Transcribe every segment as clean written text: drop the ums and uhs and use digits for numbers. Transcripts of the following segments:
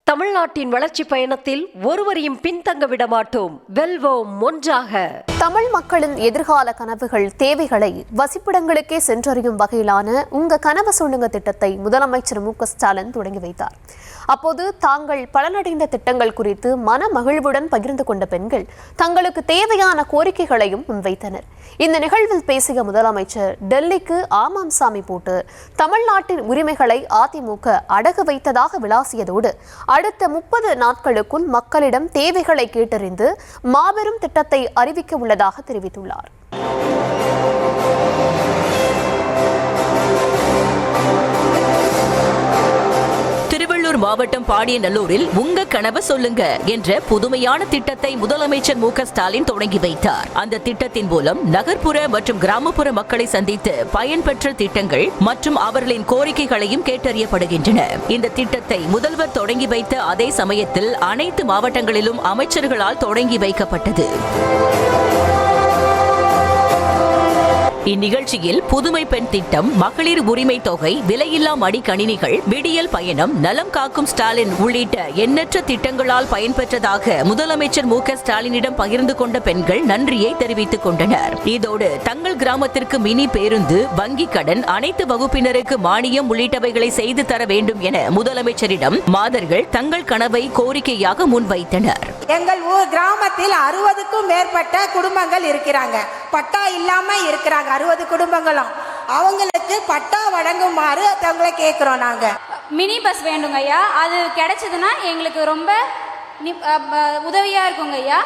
தமிழ்நாட்டின் வளர்ச்சி பயணத்தில் ஒருவரையும் பின்தங்க விட மாட்டோம். வெல்வோம் ஒன்றாக. தமிழ் மக்களின் எதிர்கால கனவுகள், தேவைகளை வசிப்பிடங்களுக்கே சென்றறியும் வகையிலான உங்க கனவு சொல்லுங்க திட்டத்தை முதலமைச்சர் மு.க.ஸ்டாலின் தொடங்கி வைத்தார். அப்போது தாங்கள் பலனடைந்த திட்டங்கள் குறித்து மன மகிழ்வுடன் பகிர்ந்து கொண்ட பெண்கள் தங்களுக்கு தேவையான கோரிக்கைகளையும் முன்வைத்தனர். இந்த நிகழ்வில் பேசிய முதலமைச்சர் டெல்லிக்கு ஆமாம் சாமி போட்டு தமிழ்நாட்டின் உரிமைகளை அதிமுக அடகு வைத்ததாக விளாசியதோடு அடுத்த 30 நாட்களுக்குள் மக்களிடம் தேவைகளை கேட்டறிந்து மாபெரும் திட்டத்தை அறிவிக்க உள்ளதாக தெரிவித்துள்ளார். மாவட்டம் பாடியநல்லூரில் உங்க கனவு சொல்லுங்க என்ற புதுமையான திட்டத்தை முதலமைச்சர் மு.க.ஸ்டாலின் தொடங்கி வைத்தார். அந்த திட்டத்தின் மூலம் நகர்ப்புற மற்றும் கிராமப்புற மக்களை சந்தித்து பயன்பெற்ற திட்டங்கள் மற்றும் அவர்களின் கோரிக்கைகளையும் கேட்டறியப்படுகின்றன. இந்த திட்டத்தை முதல்வர் தொடங்கி வைத்த அதே சமயத்தில் அனைத்து மாவட்டங்களிலும் அமைச்சர்களால் தொடங்கி வைக்கப்பட்டது. இந்நிகழ்ச்சியில் புதுமை பெண் திட்டம், மகளிர் உரிமை தொகை, விலையில்லா மடிக்கணினிகள், விடியல் பயணம், நலம் காக்கும் ஸ்டாலின் உள்ளிட்ட எண்ணற்ற திட்டங்களால் பயன்பெற்றதாக முதலமைச்சர் மு.க.ஸ்டாலினிடம் பகிர்ந்து கொண்ட பெண்கள் நன்றியை தெரிவித்துக் கொண்டனர். இதோடு தங்கள் கிராமத்திற்கு மினி பேருந்து, வங்கி கடன், அனைத்து வகுப்பினருக்கு மானியம் உள்ளிட்டவைகளை செய்து தர வேண்டும் என முதலமைச்சரிடம் மாதர்கள் தங்கள் கனவை கோரிக்கையாக முன்வைத்தனர். எங்கள் ஊர் கிராமத்தில் 60க்கும் மேற்பட்ட குடும்பங்கள் இருக்கிறாங்க. பட்டா இல்லாம இருக்கிறாங்க 60 குடும்பங்களும். அவங்களுக்கு பட்டா வழங்குமாறு அவங்களை கேட்கிறோம். நாங்க மினி பஸ் வேண்டுங்க ஐயா. அது கிடைச்சதுன்னா எங்களுக்கு ரொம்ப உதவியா இருக்குங்க ஐயா.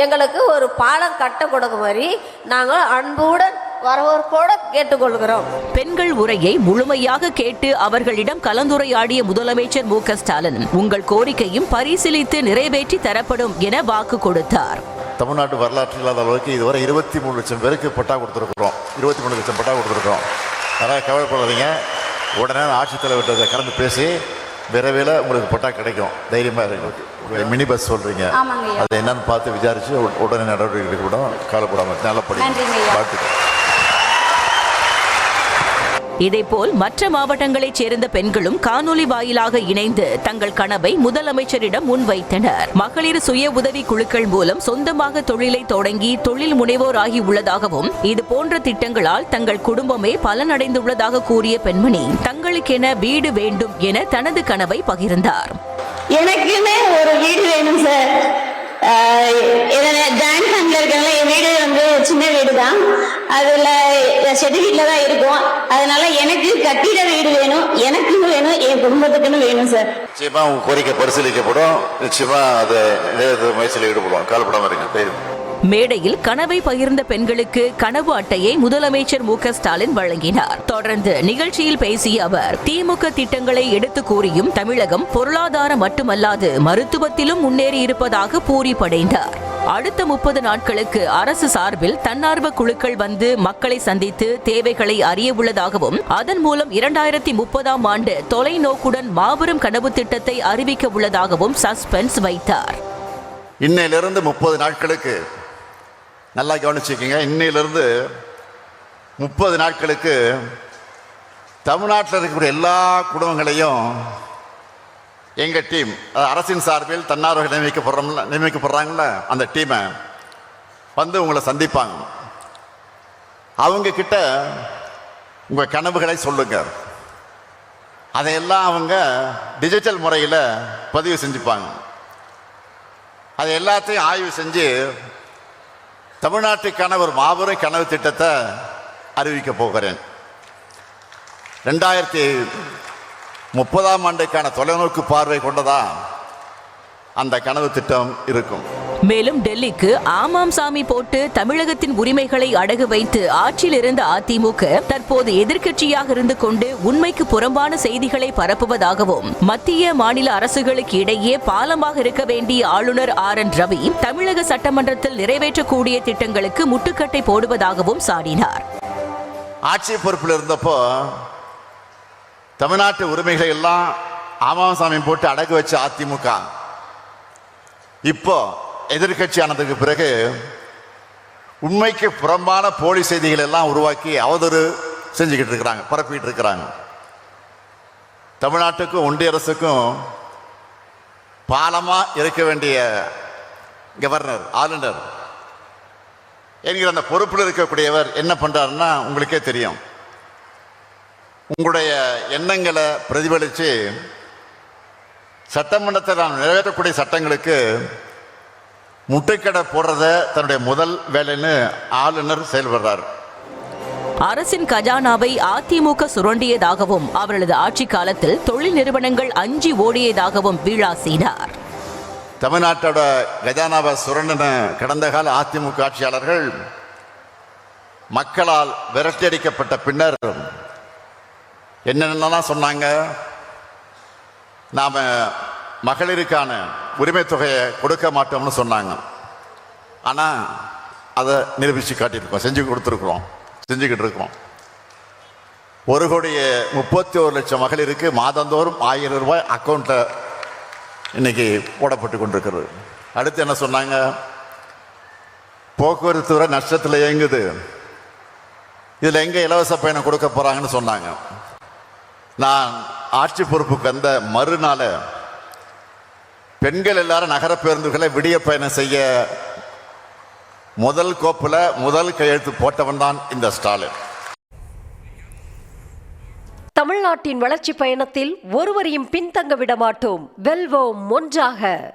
எங்களுக்கு ஒரு பாலம் கட்ட கொடுக்க மாதிரி நாங்கள் அன்புடன் வரவோர்கூட கேட்டுக்கொள்கிறோம். பெண்கள் உரையை முழுமையாக கேட்டு அவர்களிடம் கலந்துரையாடிய முதலமைச்சர் மு.க.ஸ்டாலின் உங்கள் கோரிக்கையும் பரிசீலித்து நிறைவேற்றி தரப்படும் என வாக்கு கொடுத்தார். தமிழ்நாட்டு வரலாற்று இல்லாத அளவுக்கு இதுவரை 23 லட்சம் பேருக்கு பட்டா கொடுத்துருக்குறோம். 23 லட்சம் பட்டா கொடுத்துருக்கோம். அதனால் கவலைப்படாதீங்க. உடனே ஆட்சித்தலைவர்கிட்ட கலந்து பேசி விரைவில் உங்களுக்கு பட்டா கிடைக்கும். தைரியமாக இருக்கு. மினி பஸ் சொல்கிறீங்க, அதை என்னன்னு பார்த்து விசாரித்து உடனே நடவடிக்கை எடுக்கக்கூடாது. கவலைப்படாமல் நல்லபடி பார்த்துக்கோங்க. இதேபோல் மற்ற மாவட்டங்களைச் சேர்ந்த பெண்களும் காணொலி வாயிலாக இணைந்து தங்கள் கனவை முதலமைச்சரிடம் முன்வைத்தனர். மகளிர் சுய உதவி குழுக்கள் மூலம் சொந்தமாக தொழிலை தொடங்கி தொழில் முனைவோர் ஆகி உள்ளதாகவும் இது போன்ற திட்டங்களால் தங்கள் குடும்பமே பலனடைந்துள்ளதாக கூறிய பெண்மணி தங்களுக்கென வீடு வேண்டும் என தனது கனவை பகிர்ந்தார். எனக்குமே ஒரு வீடு வேணும் சார். ஜாயின்ட் ஃபேமிலில இருக்கிறதுல என் வீடு வந்து சின்ன வீடு தான். அதுல செடி வீட்டுல தான் இருக்கும். அதனால எனக்கு கட்டிட வீடு வேணும், எனக்குன்னு வேணும், என் குடும்பத்துக்குன்னு வேணும் சார். நிச்சயமா உங்க கோரிக்கை பரிசீலிக்கப்படும். நிச்சயமா அதை முயற்சியில் ஈடுபடுவோம். கவலைப்படாம இருங்க. மேடையில் கனவை பகிர்ந்த பெண்களுக்கு கனவு அட்டையை முதலமைச்சர் மு.க.ஸ்டாலின் வழங்கினார். தொடர்ந்து நிகழ்ச்சியில் பேசிய அவர் திமுக திட்டங்களை எடுத்து கூறியும் தமிழகம் பொருளாதாரம் மட்டுமல்லாது மருத்துவத்திலும் முன்னேறி இருப்பதாக பூரிப்படைந்தார். அடுத்த 30 நாட்களுக்கு அரசு சார்பில் தன்னார்வ குழுக்கள் வந்து மக்களை சந்தித்து தேவைகளை அறிய உள்ளதாகவும் அதன் மூலம் 2030ஆம் ஆண்டு தொலைநோக்குடன் மாபெரும் கனவு திட்டத்தை அறிவிக்க உள்ளதாகவும் சஸ்பென்ஸ் வைத்தார். இன்னையிலிருந்து 30 நாட்களுக்கு நல்லா கவனிச்சுக்கோங்க. இன்னையிலிருந்து 30 நாட்களுக்கு தமிழ்நாட்டில் இருக்கக்கூடிய எல்லா குடும்பங்களையும் எங்கள் டீம், அரசின் சார்பில் தன்னார்வர்கள் நியமிக்கப்படுறாங்கள அந்த டீமை வந்து உங்களை சந்திப்பாங்க. அவங்க கிட்ட உங்கள் கனவுகளை சொல்லுங்க. அதையெல்லாம் அவங்க டிஜிட்டல் முறையில் பதிவு செஞ்சுப்பாங்க. அதை எல்லாத்தையும் ஆய்வு செஞ்சு தமிழ்நாட்டுக்கான ஒரு மாபெரும் கனவு திட்டத்தை அறிவிக்க போகிறேன். 2030ஆம் ஆண்டுக்கான தொலைநோக்கு பார்வை கொண்டதா அந்த கனவு திட்டம் இருக்கும். மேலும் டெல்லிக்கு ஆமாம் சாமி போட்டு தமிழகத்தின் உரிமைகளை அடகு வைத்து ஆட்சியில் இருந்த அதிமுக தற்போது எதிர்க்கட்சியாக இருந்து கொண்டு உண்மைக்கு புறம்பான செய்திகளை பரப்புவதாகவும் மத்திய மாநில அரசுகளுக்கு இடையே பாலமாக இருக்க வேண்டிய ஆளுநர் RN ரவி தமிழக சட்டமன்றத்தில் நிறைவேற்றக்கூடிய திட்டங்களுக்கு முட்டுக்கட்டை போடுவதாகவும் சாடினார். ஆட்சி பொறுப்பில் இருந்தப்போ தமிழ்நாட்டு உரிமைகளை எல்லாம் ஆமாம் சாமி போட்டு அடகு வச்ச அதிமுக இப்போ எதிர்கட்சி ஆனதுக்கு பிறகு உண்மைக்கு புறம்பான போலி செய்திகள் எல்லாம் உருவாக்கி அவதூறு செஞ்சுக்கிட்டு இருக்கிறாங்க, பரப்பிட்டு இருக்கிறாங்க. தமிழ்நாட்டுக்கும் ஒன்றிய அரசுக்கும் பாலமாக இருக்க வேண்டிய கவர்னர், ஆளுநர் என்கிற அந்த பொறுப்பில் இருக்கக்கூடியவர் என்ன பண்ணுறாருன்னா உங்களுக்கே தெரியும். உங்களுடைய எண்ணங்களை பிரதிபலித்து சட்டமன்றத்தில் நாம் நிறைவேற்றக்கூடிய சட்டங்களுக்கு முட்டுக்கடை போடுறத தன்னுடைய முதல் வேலைன்னு ஆளுநர் செயல்படுறார். அரசின் கஜானாவை அதிமுக சுரண்டியதாகவும் அவர்களது ஆட்சி காலத்தில் தொழில் நிறுவனங்கள் அஞ்சி ஓடியதாகவும் வீழாசினார். தமிழ்நாட்டோட கஜானாவை சுரண்டின கடந்த கால அதிமுக ஆட்சியாளர்கள் மக்களால் விரட்டியடிக்கப்பட்ட பின்னர் என்னென்னலாம் சொன்னாங்க. நாம் மகளிருக்கான உரிமை தொகையை கொடுக்க மாட்டோம்னு சொன்னாங்க. ஆனால் அதை நிரூபித்து காட்டியிருக்கோம், செஞ்சுக்கிட்டு இருக்கிறோம். 1,31,00,000 மகளிருக்கு மாதந்தோறும் 1000 ரூபாய் அக்கௌண்ட்டில் இன்னைக்கு போடப்பட்டு கொண்டிருக்கிறது. அடுத்து என்ன சொன்னாங்க? போக்குவரத்து துறை நஷ்டத்தில் இயங்குது, இதில் எங்கே இலவச பயணம் கொடுக்க போகிறாங்கன்னு சொன்னாங்க. நான் ஆட்சி பொறுப்புக்கு வந்த மறுநாள் பெண்கள் எல்லாரும் நகர பேருந்துகளை விடிய பயணம் செய்ய முதல் கோப்பில் முதல் கையெழுத்து போட்டவன் தான் இந்த ஸ்டாலின். தமிழ்நாட்டின் வளர்ச்சி பயணத்தில் ஒருவரையும் பின்தங்க விட மாட்டோம். வெல்வோம் ஒன்றாக.